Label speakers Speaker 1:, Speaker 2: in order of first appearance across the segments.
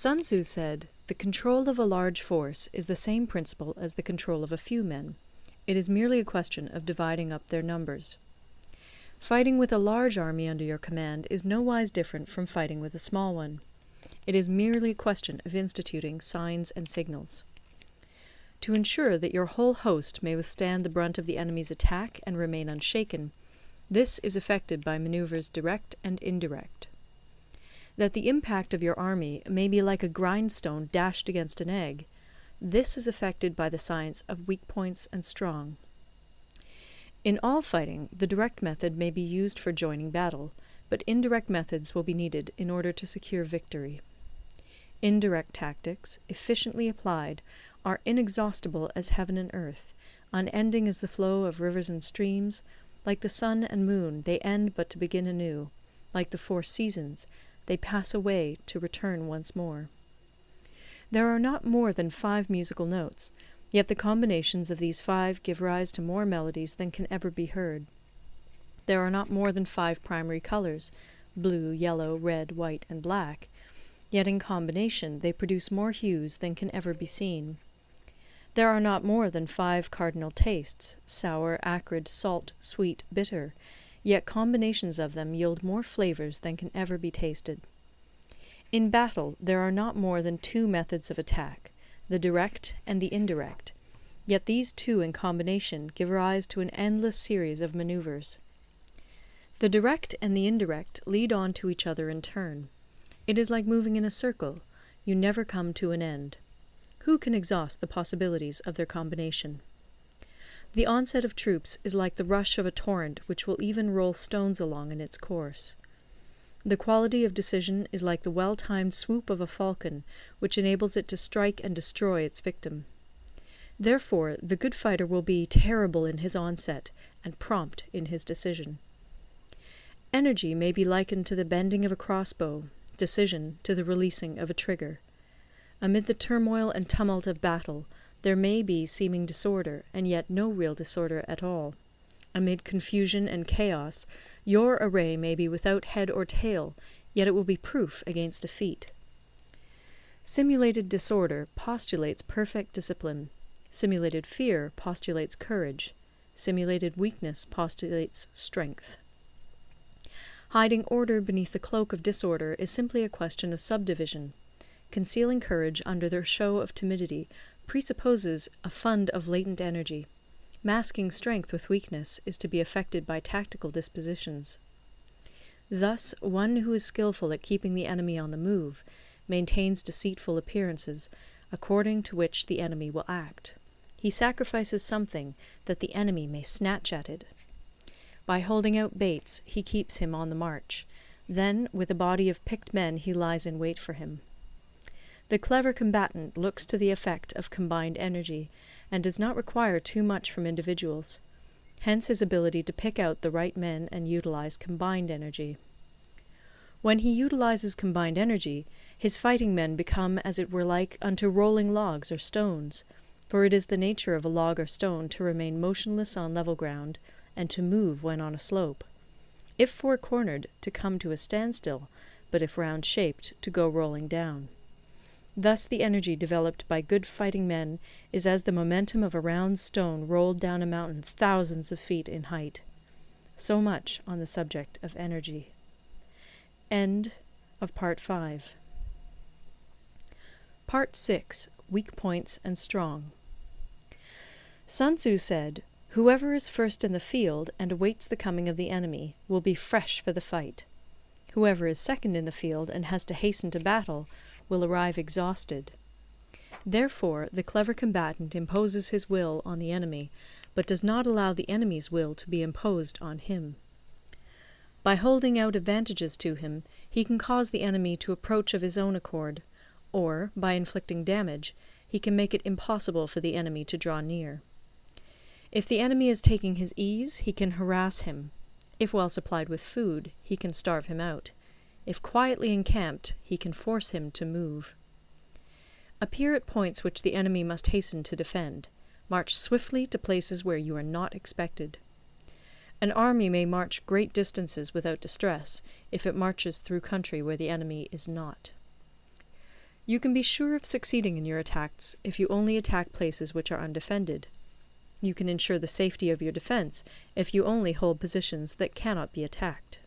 Speaker 1: Sun Tzu said, "The control of a large force is the same principle as the control of a few men. It is merely a question of dividing up their numbers." Fighting with a large army under your command is nowise different from fighting with a small one. It is merely a question of instituting signs and signals. To ensure that your whole host may withstand the brunt of the enemy's attack and remain unshaken, this is effected by maneuvers direct and indirect. That the impact of your army may be like a grindstone dashed against an egg, this is effected by the science of weak points and strong. In all fighting, the direct method may be used for joining battle, but indirect methods will be needed in order to secure victory. Indirect tactics, efficiently applied, are inexhaustible as heaven and earth, unending as the flow of rivers and streams. Like the sun and moon, they end but to begin anew. Like the 4 seasons, they pass away to return once more. There are not more than 5 musical notes, yet the combinations of these 5 give rise to more melodies than can ever be heard. There are not more than 5 primary colors, blue, yellow, red, white, and black, yet in combination they produce more hues than can ever be seen. There are not more than 5 cardinal tastes, sour, acrid, salt, sweet, bitter, yet combinations of them yield more flavors than can ever be tasted. In battle there are not more than 2 methods of attack, the direct and the indirect, yet these 2 in combination give rise to an endless series of maneuvers. The direct and the indirect lead on to each other in turn. It is like moving in a circle. You never come to an end. Who can exhaust the possibilities of their combination? The onset of troops is like the rush of a torrent which will even roll stones along in its course. The quality of decision is like the well-timed swoop of a falcon, which enables it to strike and destroy its victim. Therefore, the good fighter will be terrible in his onset and prompt in his decision. Energy may be likened to the bending of a crossbow, decision to the releasing of a trigger. Amid the turmoil and tumult of battle, there may be seeming disorder, and yet no real disorder at all. Amid confusion and chaos, your array may be without head or tail, yet it will be proof against defeat. Simulated disorder postulates perfect discipline. Simulated fear postulates courage. Simulated weakness postulates strength. Hiding order beneath the cloak of disorder is simply a question of subdivision. Concealing courage under their show of timidity presupposes a fund of latent energy. Masking strength with weakness is to be effected by tactical dispositions. Thus, one who is skillful at keeping the enemy on the move maintains deceitful appearances, according to which the enemy will act. He sacrifices something that the enemy may snatch at it. By holding out baits, he keeps him on the march. Then, with a body of picked men, he lies in wait for him. The clever combatant looks to the effect of combined energy, and does not require too much from individuals. Hence his ability to pick out the right men and utilize combined energy. When he utilizes combined energy, his fighting men become as it were like unto rolling logs or stones, for it is the nature of a log or stone to remain motionless on level ground, and to move when on a slope. If four-cornered, to come to a standstill, but if round-shaped, to go rolling down. Thus the energy developed by good fighting men is as the momentum of a round stone rolled down a mountain thousands of feet in height. So much on the subject of energy. End of Part 5. Part 6. Weak Points and Strong. Sun Tzu said, "Whoever is first in the field and awaits the coming of the enemy will be fresh for the fight. Whoever is second in the field and has to hasten to battle will arrive exhausted." Therefore, the clever combatant imposes his will on the enemy, but does not allow the enemy's will to be imposed on him. By holding out advantages to him, he can cause the enemy to approach of his own accord, or, by inflicting damage, he can make it impossible for the enemy to draw near. If the enemy is taking his ease, he can harass him. If well supplied with food, he can starve him out. If quietly encamped, he can force him to move. Appear at points which the enemy must hasten to defend. March swiftly to places where you are not expected. An army may march great distances without distress, if it marches through country where the enemy is not. You can be sure of succeeding in your attacks if you only attack places which are undefended. You can ensure the safety of your defense if you only hold positions that cannot be attacked.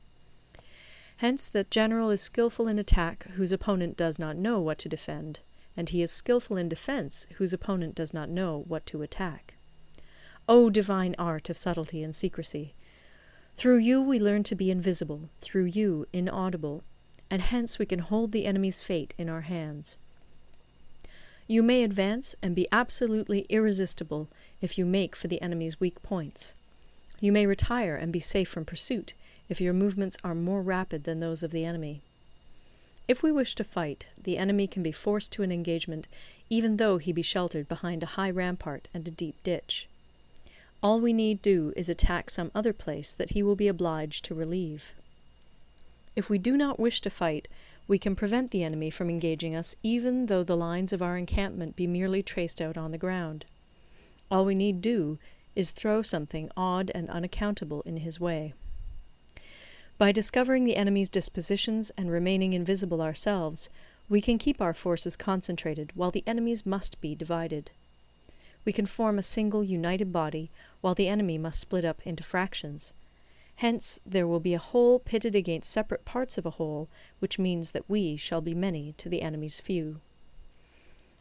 Speaker 1: Hence, the general is skillful in attack whose opponent does not know what to defend, and he is skillful in defense whose opponent does not know what to attack. O divine art of subtlety and secrecy! Through you we learn to be invisible, through you inaudible, and hence we can hold the enemy's fate in our hands. You may advance and be absolutely irresistible if you make for the enemy's weak points. You may retire and be safe from pursuit if your movements are more rapid than those of the enemy. If we wish to fight, the enemy can be forced to an engagement even though he be sheltered behind a high rampart and a deep ditch. All we need do is attack some other place that he will be obliged to relieve. If we do not wish to fight, we can prevent the enemy from engaging us even though the lines of our encampment be merely traced out on the ground. All we need do is throw something odd and unaccountable in his way. By discovering the enemy's dispositions and remaining invisible ourselves, we can keep our forces concentrated while the enemy's must be divided. We can form a single united body while the enemy must split up into fractions. Hence there will be a whole pitted against separate parts of a whole, which means that we shall be many to the enemy's few.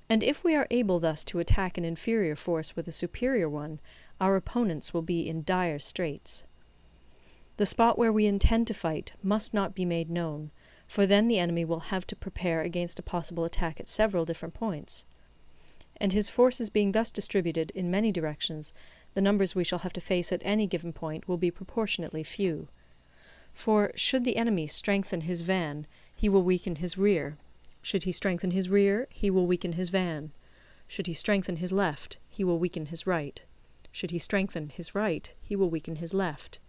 Speaker 1: And if we are able thus to attack an inferior force with a superior one, our opponents will be in dire straits. The spot where we intend to fight must not be made known, for then the enemy will have to prepare against a possible attack at several different points. And his forces being thus distributed in many directions, the numbers we shall have to face at any given point will be proportionately few. For should the enemy strengthen his van, he will weaken his rear. Should he strengthen his rear, he will weaken his van. Should he strengthen his left, he will weaken his right. Should he strengthen his right, he will weaken his left.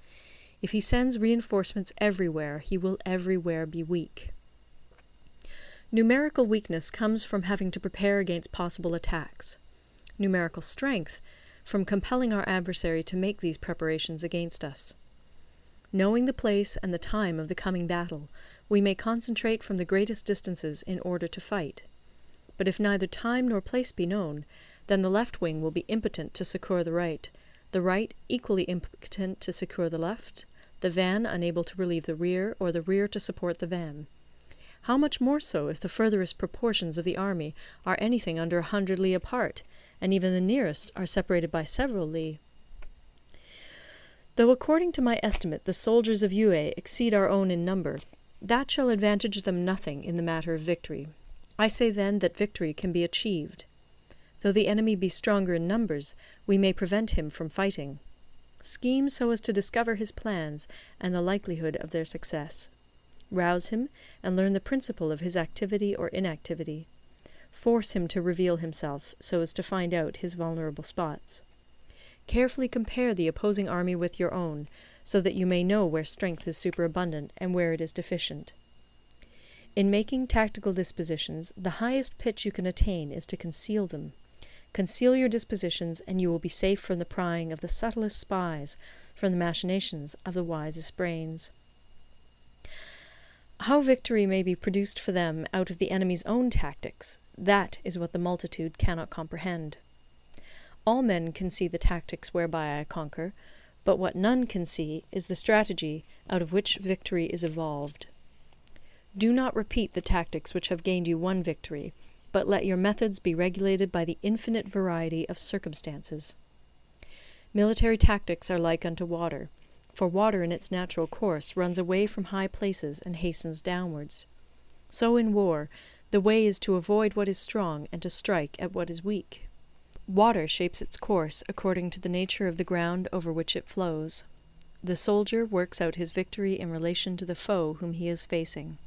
Speaker 1: If he sends reinforcements everywhere, he will everywhere be weak. Numerical weakness comes from having to prepare against possible attacks. Numerical strength from compelling our adversary to make these preparations against us. Knowing the place and the time of the coming battle, we may concentrate from the greatest distances in order to fight. But if neither time nor place be known, then the left wing will be impotent to succour the right equally impotent to succour the left, the van unable to relieve the rear, or the rear to support the van. How much more so if the furthest proportions of the army are anything under 100 li apart, and even the nearest are separated by several li? Though according to my estimate the soldiers of Yue exceed our own in number, that shall advantage them nothing in the matter of victory. I say then that victory can be achieved. Though the enemy be stronger in numbers, we may prevent him from fighting. Scheme so as to discover his plans and the likelihood of their success. Rouse him, and learn the principle of his activity or inactivity. Force him to reveal himself, so as to find out his vulnerable spots. Carefully compare the opposing army with your own, so that you may know where strength is superabundant and where it is deficient. In making tactical dispositions, the highest pitch you can attain is to conceal them. Conceal your dispositions, and you will be safe from the prying of the subtlest spies, from the machinations of the wisest brains. How victory may be produced for them out of the enemy's own tactics, that is what the multitude cannot comprehend. All men can see the tactics whereby I conquer, but what none can see is the strategy out of which victory is evolved. Do not repeat the tactics which have gained you one victory, but let your methods be regulated by the infinite variety of circumstances. Military tactics are like unto water, for water in its natural course runs away from high places and hastens downwards. So in war, the way is to avoid what is strong and to strike at what is weak. Water shapes its course according to the nature of the ground over which it flows. The soldier works out his victory in relation to the foe whom he is facing.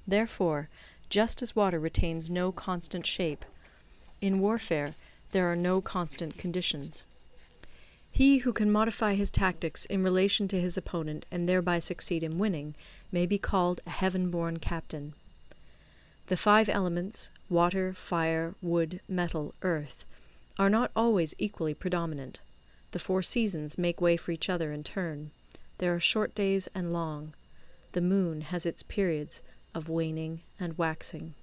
Speaker 1: Therefore, just as water retains no constant shape, in warfare there are no constant conditions. He who can modify his tactics in relation to his opponent and thereby succeed in winning may be called a heaven-born captain. The 5 elements, water, fire, wood, metal, earth, are not always equally predominant. The 4 seasons make way for each other in turn. There are short days and long. The moon has its periods of waning and waxing.